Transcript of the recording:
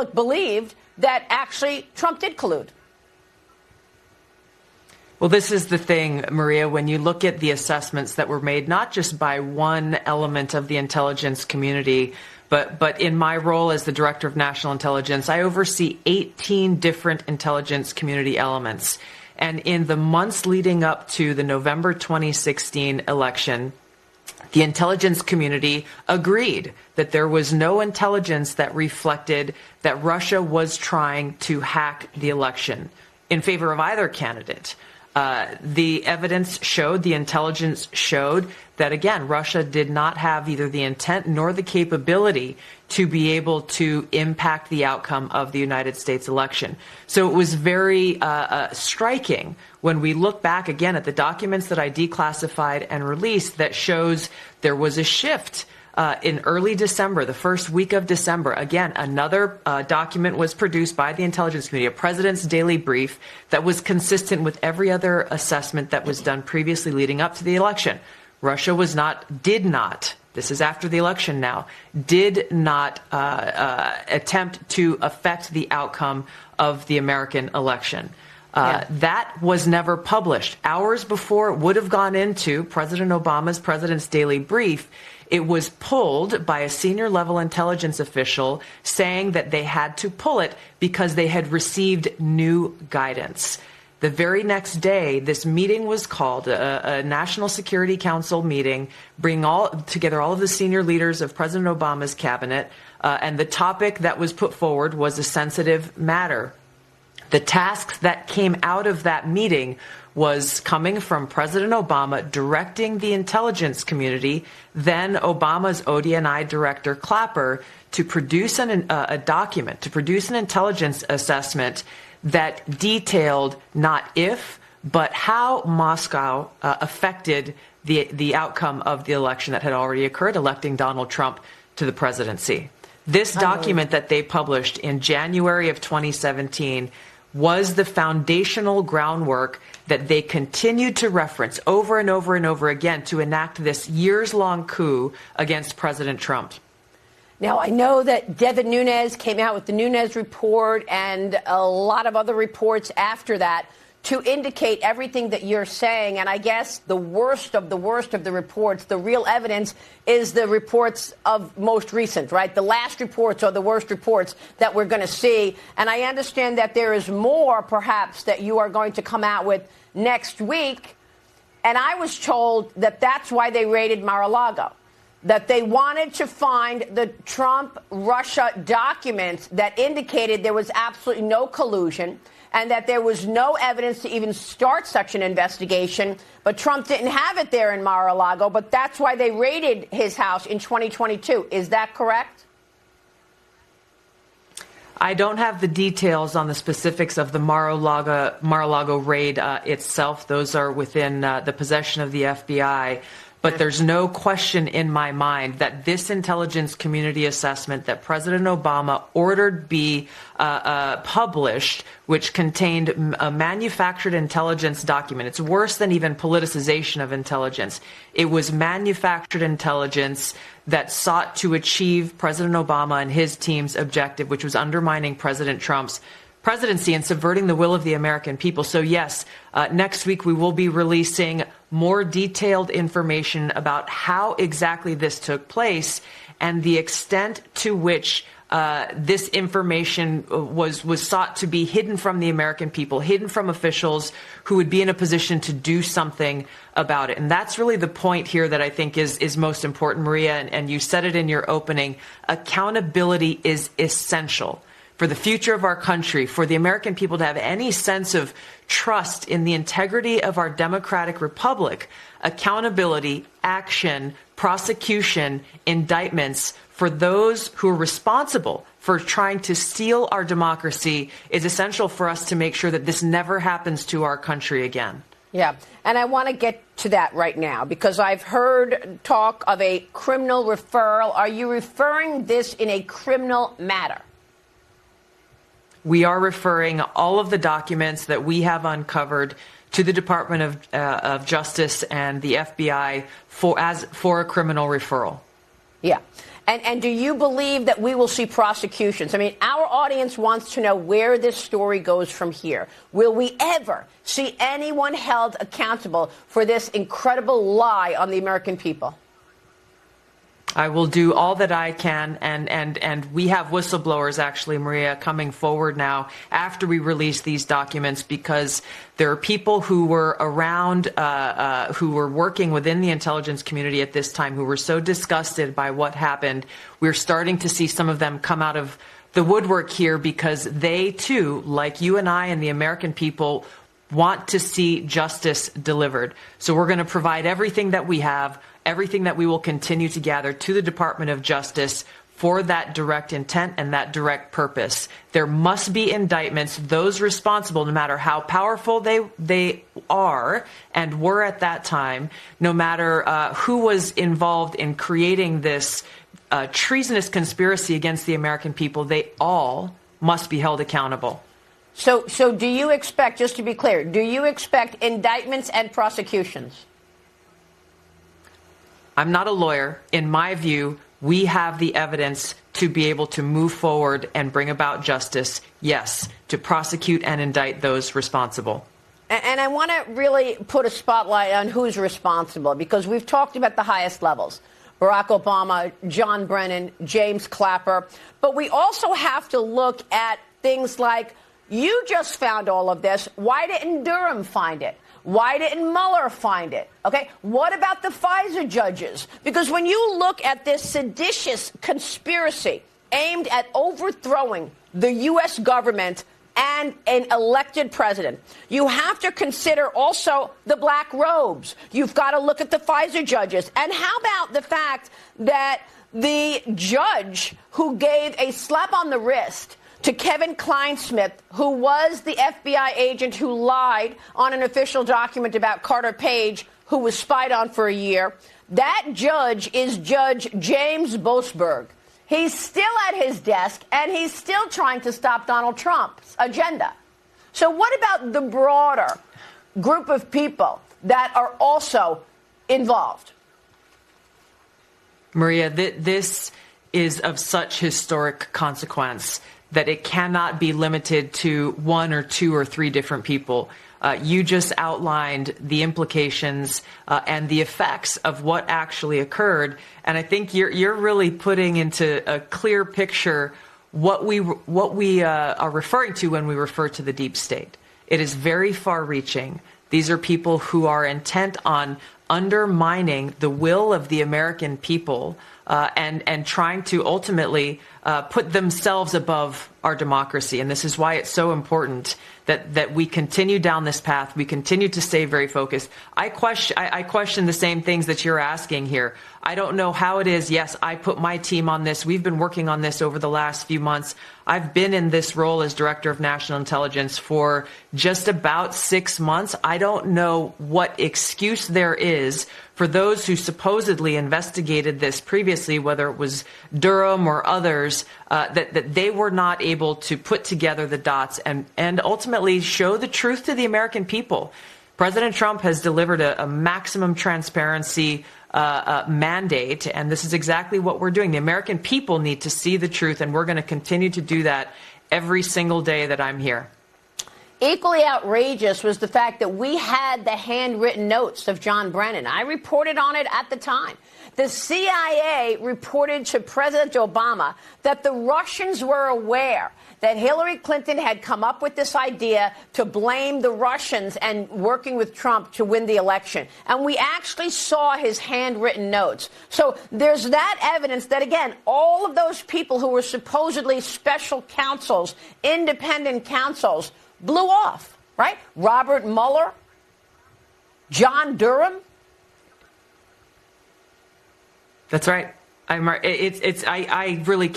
believed that actually Trump did collude. Well, this is the thing, Maria, when you look at the assessments that were made, not just by one element of the intelligence community, but in my role as the Director of National Intelligence, I oversee 18 different intelligence community elements. And in the months leading up to the November 2016 election, the intelligence community agreed that there was no intelligence that reflected that Russia was trying to hack the election in favor of either candidate. The evidence showed, the intelligence showed that, again, Russia did not have either the intent nor the capability to be able to impact the outcome of the United States election. So it was very striking when we look back again at the documents that I declassified and released that shows there was a shift. In early December, the first week of December, again, another document was produced by the intelligence community, a president's daily brief that was consistent with every other assessment that was done previously leading up to the election. Russia did not, this is after the election now, did not attempt to affect the outcome of the American election. That was never published. Hours before it would have gone into President Obama's President's Daily Brief, it was pulled by a senior level intelligence official saying that they had to pull it because they had received new guidance. The very next day, this meeting was called, a National Security Council meeting, bring together all of the senior leaders of President Obama's cabinet, and the topic that was put forward was a sensitive matter. The tasks that came out of that meeting was coming from President Obama directing the intelligence community, then Obama's ODNI director Clapper, to produce a document, to produce an intelligence assessment that detailed not if, but how Moscow affected the outcome of the election that had already occurred, electing Donald Trump to the presidency. This document that they published in January of 2017 was the foundational groundwork that they continued to reference over and over and over again to enact this years-long coup against President Trump. Now, I know that Devin Nunes came out with the Nunes report and a lot of other reports after that to indicate everything that you're saying. And I guess the worst of the reports, the real evidence, is the reports of most recent, right? The last reports are the worst reports that we're going to see. And I understand that there is more, perhaps, that you are going to come out with next week. And I was told that that's why they raided Mar-a-Lago, that they wanted to find the Trump-Russia documents that indicated there was absolutely no collusion, and that there was no evidence to even start such an investigation. But Trump didn't have it there in Mar-a-Lago, but that's why they raided his house in 2022. Is that correct? I don't have the details on the specifics of the Mar-a-Lago raid itself. Those are within the possession of the FBI. But there's no question in my mind that this intelligence community assessment that President Obama ordered be published, which contained a manufactured intelligence document. It's worse than even politicization of intelligence. It was manufactured intelligence that sought to achieve President Obama and his team's objective, which was undermining President Trump's presidency and subverting the will of the American people. So yes, next week we will be releasing more detailed information about how exactly this took place and the extent to which this information was sought to be hidden from the American people, hidden from officials who would be in a position to do something about it. And that's really the point here that I think is most important, Maria, and you said it in your opening. Accountability is essential for the future of our country, for the American people to have any sense of trust in the integrity of our democratic republic. Accountability, action, prosecution, indictments for those who are responsible for trying to steal our democracy is essential for us to make sure that this never happens to our country again. Yeah, and I want to get to that right now because I've heard talk of a criminal referral. Are you referring this in a criminal matter? We are referring all of the documents that we have uncovered to the Department of Justice and the FBI for a criminal referral. Yeah. And do you believe that we will see prosecutions? I mean, our audience wants to know where this story goes from here. Will we ever see anyone held accountable for this incredible lie on the American people? I will do all that I can, and we have whistleblowers, actually, Maria, coming forward now after we release these documents, because there are people who were around, who were working within the intelligence community at this time, who were so disgusted by what happened. We're starting to see some of them come out of the woodwork here, because they, too, like you and I and the American people, want to see justice delivered. So we're going to provide everything that we have, everything that we will continue to gather to the Department of Justice for that direct intent and that direct purpose. There must be indictments. Those responsible, no matter how powerful they are and were at that time, no matter who was involved in creating this treasonous conspiracy against the American people, they all must be held accountable. So do you expect, just to be clear, do you expect indictments and prosecutions? I'm not a lawyer. In my view, we have the evidence to be able to move forward and bring about justice, yes, to prosecute and indict those responsible. And I want to really put a spotlight on who's responsible, because we've talked about the highest levels. Barack Obama, John Brennan, James Clapper. But we also have to look at things like, you just found all of this. Why didn't Durham find it? Why didn't Mueller find it? Okay, what about the FISA judges? Because when you look at this seditious conspiracy aimed at overthrowing the U.S. government and an elected president, you have to consider also the black robes. You've got to look at the FISA judges. And how about the fact that the judge who gave a slap on the wrist to Kevin Kleinsmith, who was the FBI agent who lied on an official document about Carter Page, who was spied on for a year, that judge is Judge James Boasberg. He's still at his desk, and he's still trying to stop Donald Trump's agenda. So what about the broader group of people that are also involved? Maria, this is of such historic consequence that it cannot be limited to one or two or three different people. You just outlined the implications and the effects of what actually occurred, and I think you're really putting into a clear picture what we are referring to when we refer to the deep state. It is very far-reaching. These are people who are intent on undermining the will of the American people and trying to ultimately put themselves above our democracy. And this is why it's so important that we continue down this path. We continue to stay very focused. I question the same things that you're asking here. I don't know how it is. Yes, I put my team on this. We've been working on this over the last few months. I've been in this role as Director of National Intelligence for just about 6 months. I don't know what excuse there is for those who supposedly investigated this previously, whether it was Durham or others, that they were not able to put together the dots and ultimately show the truth to the American people. President Trump has delivered a maximum transparency mandate, and this is exactly what we're doing. The American people need to see the truth, and we're going to continue to do that every single day that I'm here. Equally outrageous was the fact that we had the handwritten notes of John Brennan. I reported on it at the time. The CIA reported to President Obama that the Russians were aware that Hillary Clinton had come up with this idea to blame the Russians and working with Trump to win the election. And we actually saw his handwritten notes. So there's that evidence that, again, all of those people who were supposedly special counsels, independent counsels, blew off, right? Robert Mueller, John Durham. That's right. I really